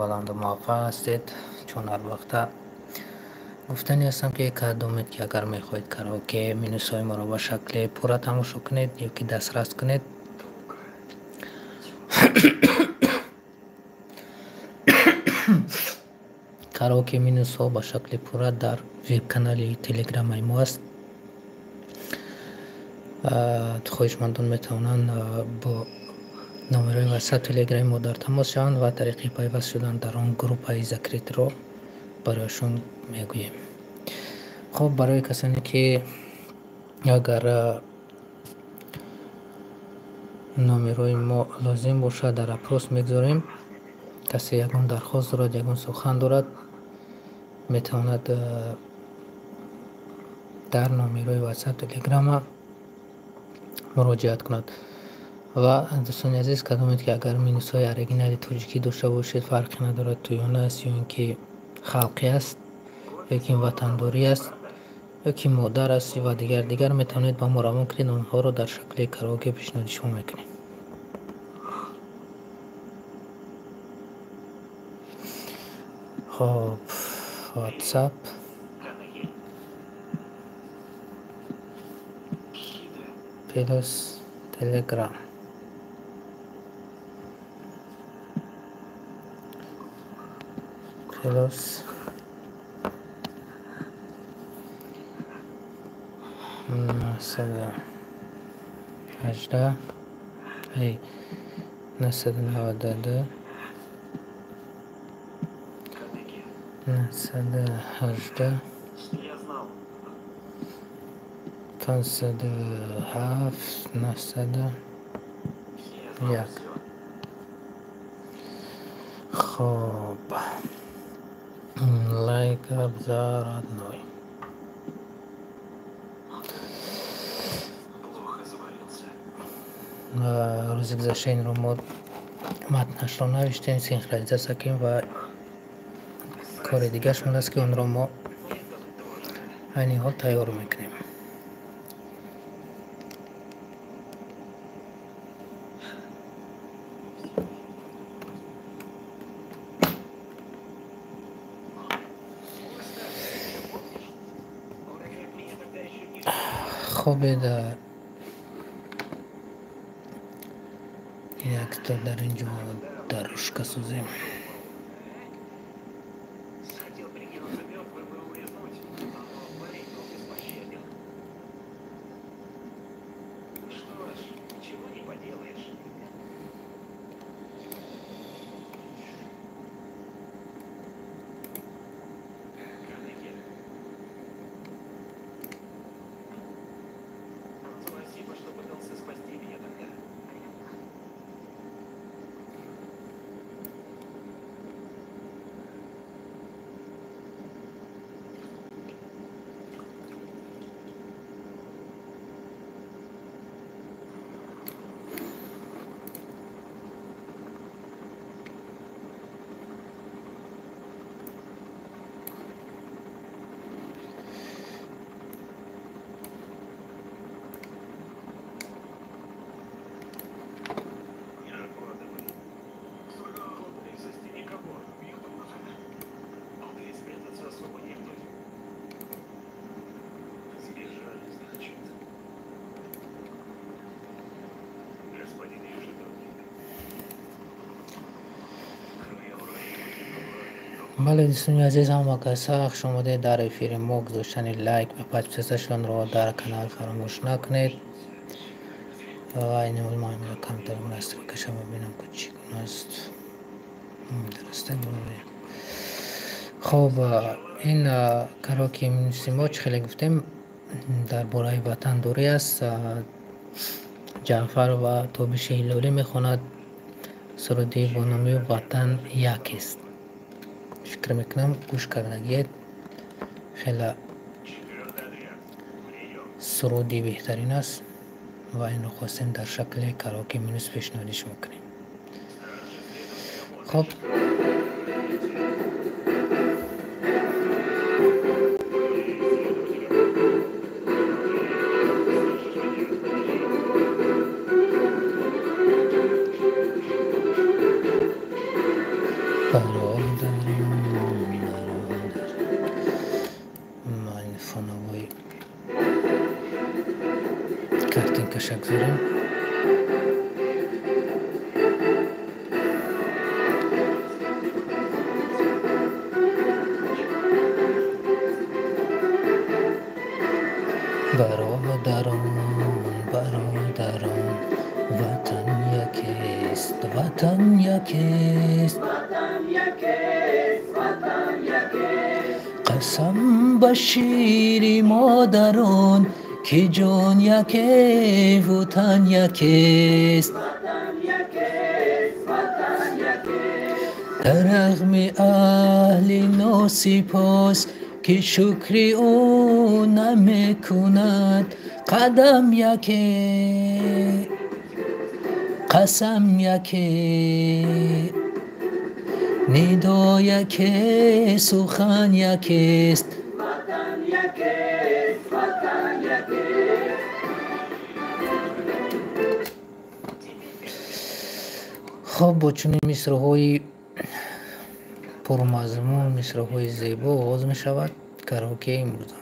بلند و موفق هستید. چون هر وقت گفتنی هستم که یک دومید که اگر میخواهید کاراوکه مینوس های ما را به شکل پورا تماشا کنید یا که دسترس کنید، کاراوکه مینوس ها به شکل پورا در ویب کانال تلگرام ما است. خواهشمندان میتونن با نمره واتساپ تلگرام ما در تماس شوند و طریقی پیوست شدن در آن گروپ ذکریت رو برایشون میگوییم. خب برای کسانی که اگر نمره ما لازم باشه در اپروس میگذاریم، کسی یکون درخواست دارد، یکون سخن دارد، میتواند در نمره واتساپ تلگرام مراجعت کند. و دوستان عزیز کدامید که اگر مینوس های اریجینال تاجیکی داشته باشید، فرقی ندارد تویانه است یا اینکه خلقی است، یکی وطنداری است، یکی مادر است و دیگر میتونید با ما روان کنید، آنها رو در شکل کاراوکه پیشنهاد شما میکنیم. خب واتساپ پلس تلگرام. پلس 918 992 918 507 901. خب لایک ابزار نوی. روز گذشته این رو ما متنش رو نوشتیم، سینخرونیزه کردیم و کار دیگه شون است که اون رو ما اینی حال تیار میکنیم. خب یک تا در اینجا درش کسوزیم. بله دوستان عزیز، هم کسا شما در افیر ما گذاشتن لایک و پچپسشون رو در کانال فراموش نکنید. و این اول ما همه کمتر منست رو کشم و بینم که چی کنه است درسته برویم. خب این کاراوکه مینوسی ما چه خیلی گفتیم در باره وطن دوری است. جعفر و توبیش هلالی میخواند سرودی با نام وطن یک است. فکر میکنم گوش کردگیت خیلی سرودی بهترین است و این رو خواستیم در شکل کاراوکه مینوس پیشنهادش میکنیم. خب میشگذاریم. برادران وطن یکیست، وطن یکیست، قسم به شیر مادران که جان یکی و تن یکیست. در رغم اهل ناسپاس که شکر او نمی کند، قدم یکی، قسم یکی، ندا یکی، سخن یکیست. خب با چنین مصرع‌های پرمضمون، مصرع‌های زیبا آغاز می شود کاراوکه امروزان.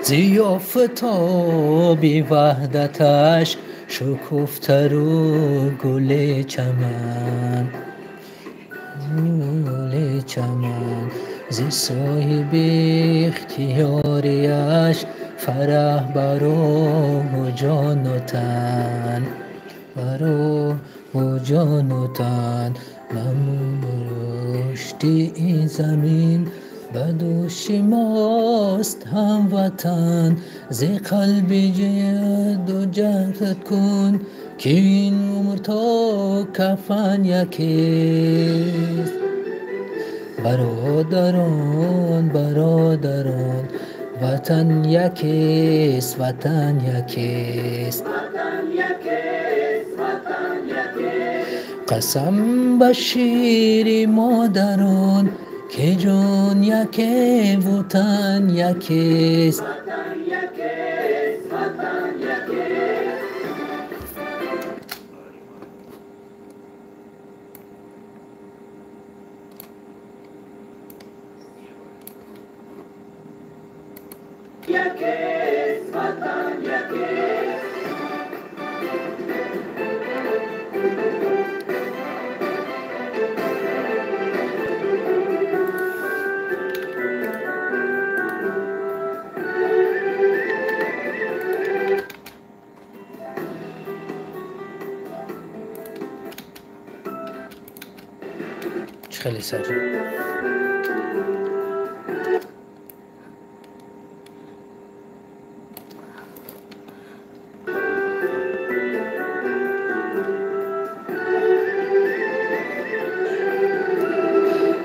ضیافتاب وحدتش شکفته رو گل چمن، گل چمن، ز صاحب اختیاریش فرح برو و جان و تن، برو و جان و تن. ممنون رشدی این زمین بدوش ماست هموطن، ز قلب جد و جهد کن که این عمر تا کفن یکیست. برادران برادران وطن یکیست، وطن یکیست، قسم به شیر مادران که جان یکی و تن یکیست. خیلی سریع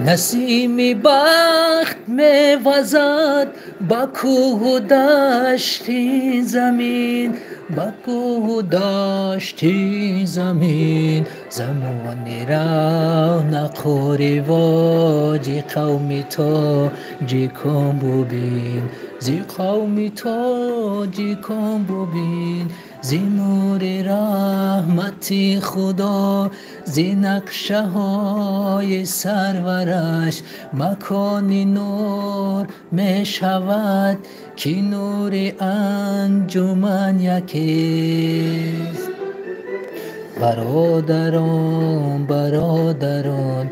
نسیم بخت می وزد با کوه و دشتی زمین، با کوه و دشتی زمین. زمان رونق و رواج قوم تاجی کن ببین، زی قوم تاجی کن ببین. زی نور رحمت خدا، زی نقشه های سرورش مکان نور می شود که نور انجمن یکیست. برادران برادران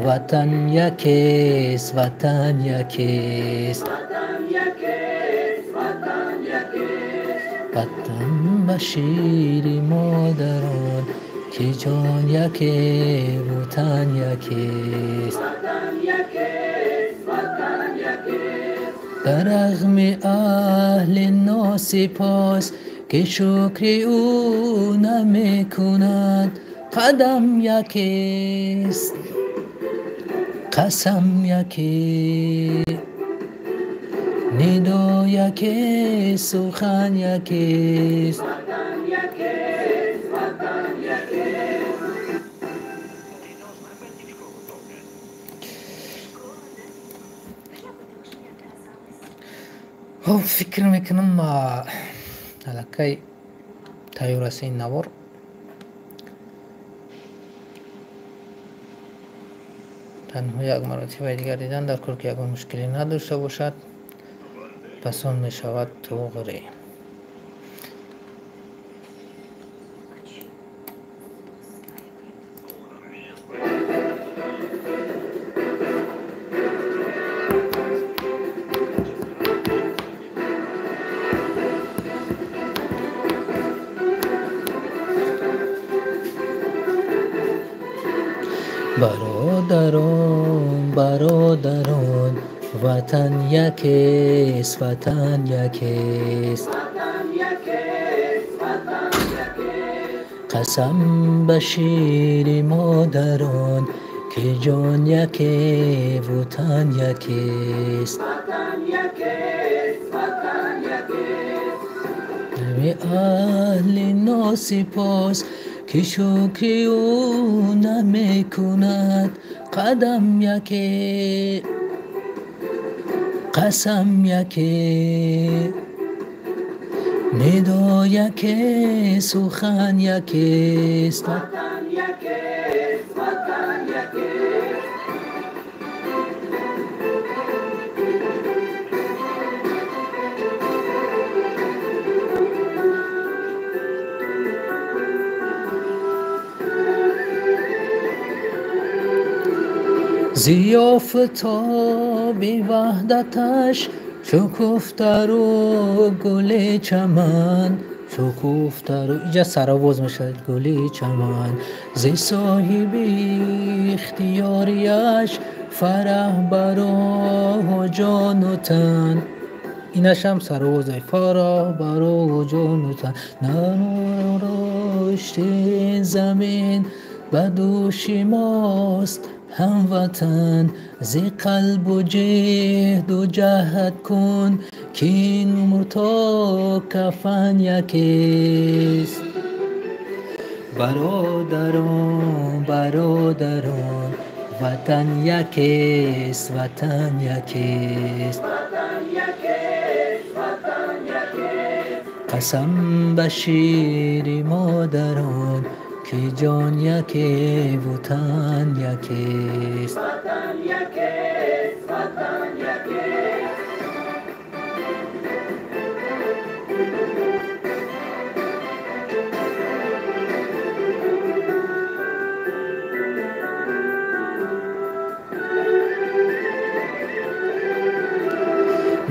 وطن یکیست، وطن یکیست، وطن به شیر مادران که جان یکی و تن یکیست. در رغم اهل ناسپاس که شکر او نمی کند، قدم یکیست، قسم یکی، ندای یکی سخن یکیست. فکر میکنم الکی تیار است این نوار. تنها یک مرتبه دیگر دیدن در کل که اگر مشکلی نداشته باشد پسند می شود توغری. برادران برادران وطن یکیست، وطن یکیست. قسم به شیر مادران که جان یکی وطن یکیست. نمی اهل ناسپاس که شکری او نمی کند قدم یکی قسم یکی ندا یکی سخن یکیست. ضیافتاب وحدتش شکفته رو گل چمن، شکفته رو اینجا سرآواز میشه گل چمن. ز صاحب اختیاریش فرح برا جان و تن، اینش هم سرآواز فرح برا جان و تن. نرشت زمین به دوش ماست هموطن، ز قلب و جهد و جهد کن که این عمر تا کفن یکیست. برادران برادران وطن یکیست، وطن یکیست. قسم به شیر مادران که جان یکی وطن یکیست.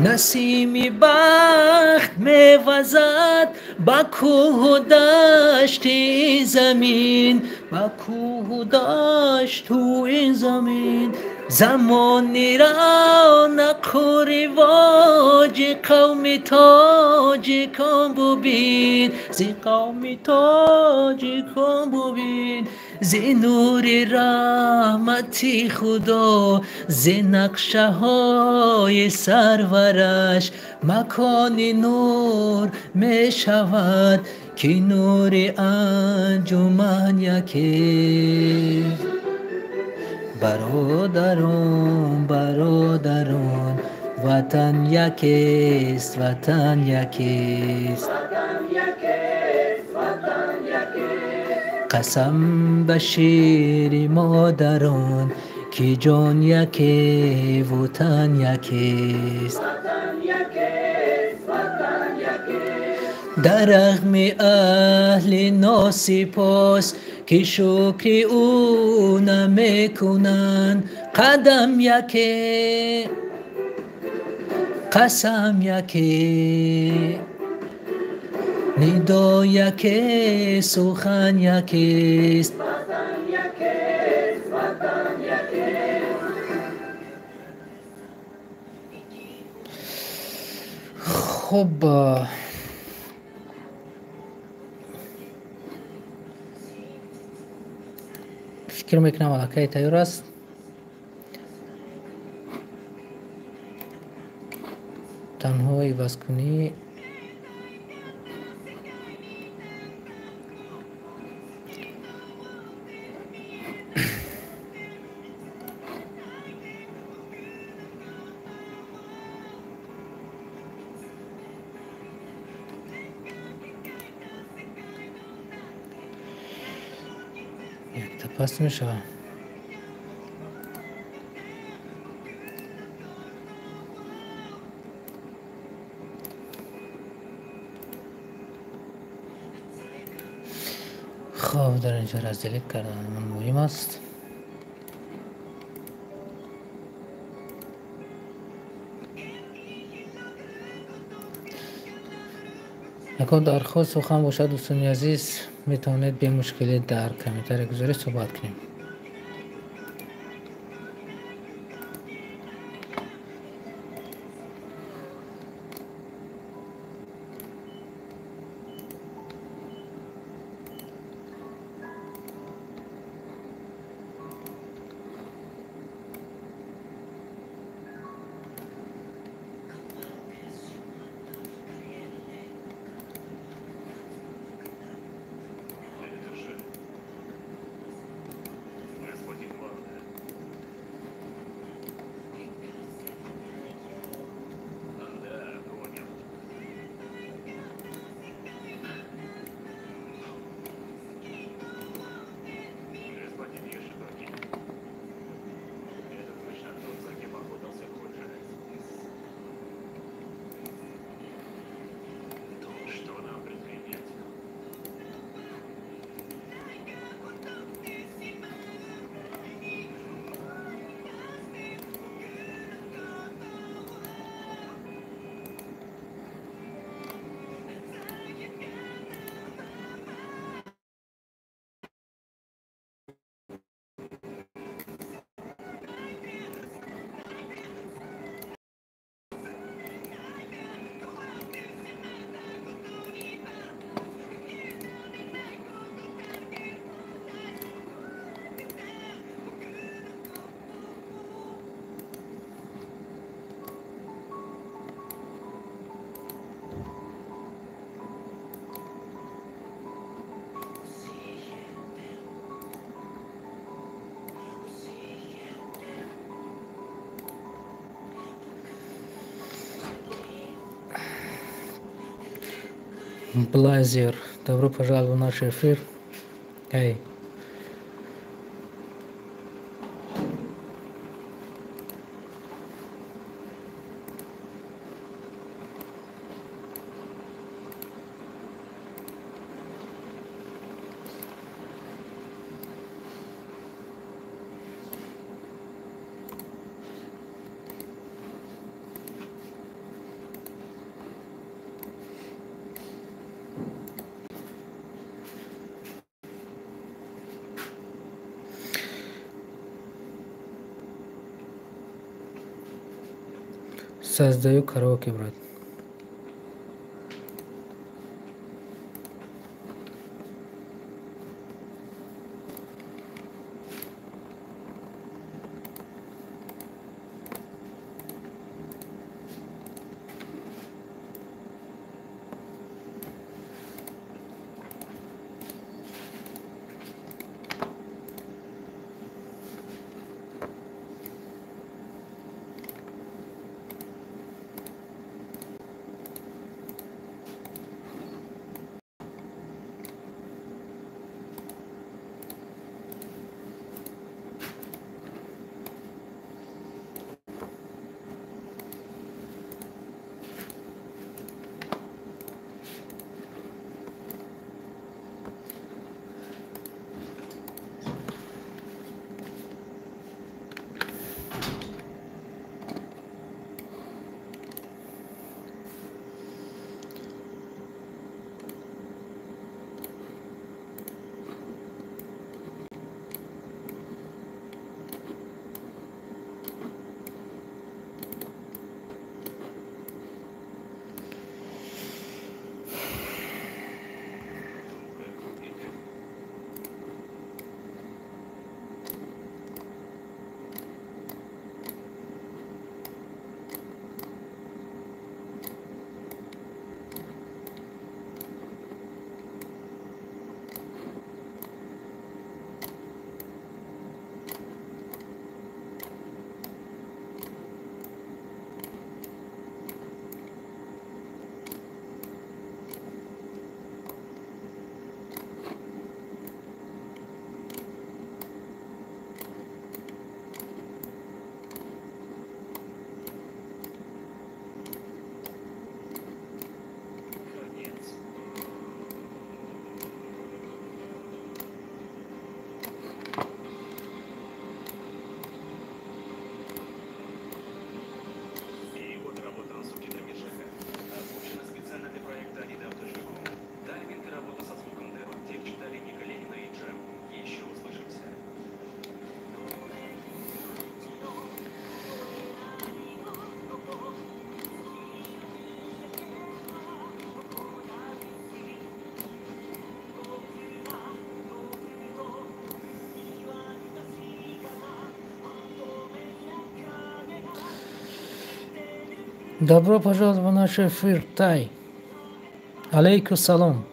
نسیمی بخت میوزد با کوه و دشت زمین، با کوه و دشت توی زمین. زمانی را نکو رواج قوم تاج کن ببین، زی قوم تاج کن ببین. ز نور رحمتی خدا ز نقشه های سرورش مکان نور می شود که نور انجمن یکی. برادران برادران وطن یکیست، وطن یکیست. قسم به شیر مادران که جان یکی وطن یکیست. در رغم اهل ناسپاس که شکر او نمی کنند قدم یکی قسم یکی ندا یکی سخن یکیست. خب فکر میکنم علاقه تیار است. تنها عوض کنی یک تا پس میشه. خب در اینجا را دیلیت کردم، من مهم است. اگر درخواست سخن باشد دوستان عزیز میتونید به مشکلی در کامنتر گذاری صحبت کنیم. Блайзер, добро пожаловать в наш эфир. Эй. Создаю караоке, брат. Добро пожаловать в наш эфир, Тай. Алейкум салам.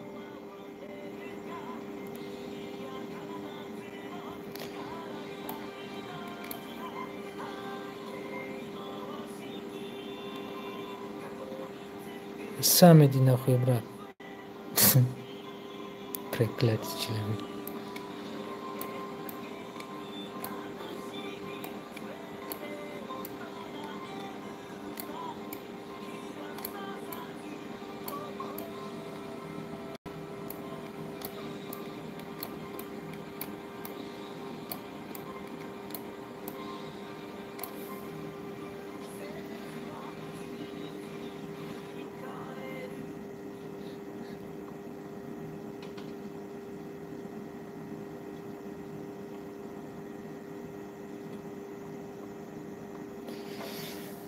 Сам иди нахуй, брат. Проклятый человек.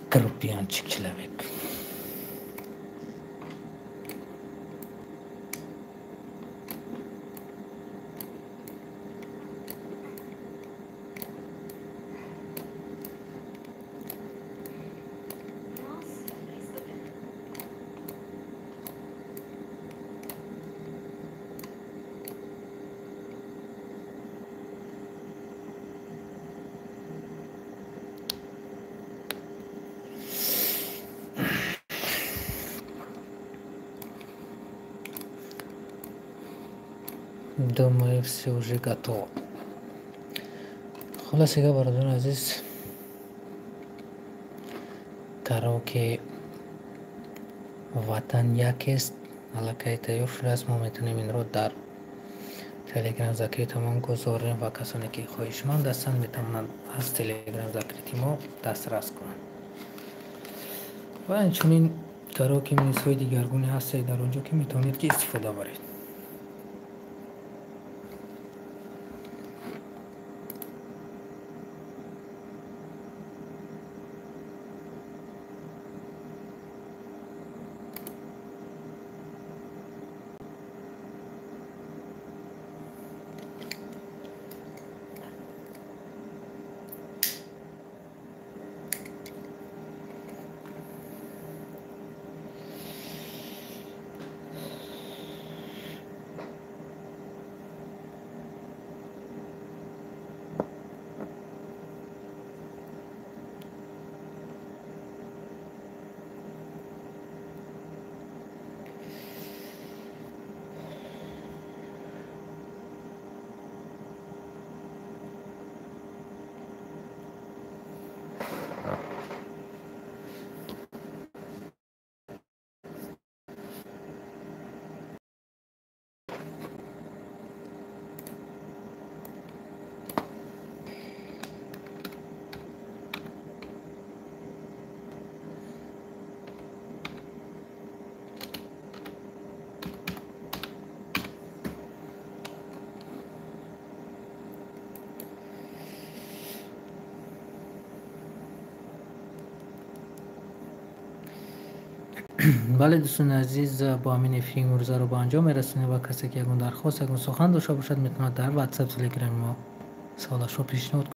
Крупянчик человек. Думаю, все уже готово. Хуласига барадон азиз, караоке ватан якест аллакай тайёр шудааст. Мо метавонем инро дар телеграм закрити мо гузорем ва касоне ки хоҳишманд ҳастанд метавонанд аз телеграм закрити мо дастрас кунанд. ва инчунин караоке миёсҳои дигаргуне ҳастед дар он ҷо ки метавонед ки истифода баред. бале дӯстони азиз, бо ҳамин эфири имрӯзаро ба анҷом мерасонем ва касе ки ягон дархост ягон сухан дошта бошад метавонад дар ватсап телеграми мо суолашро пешниҳод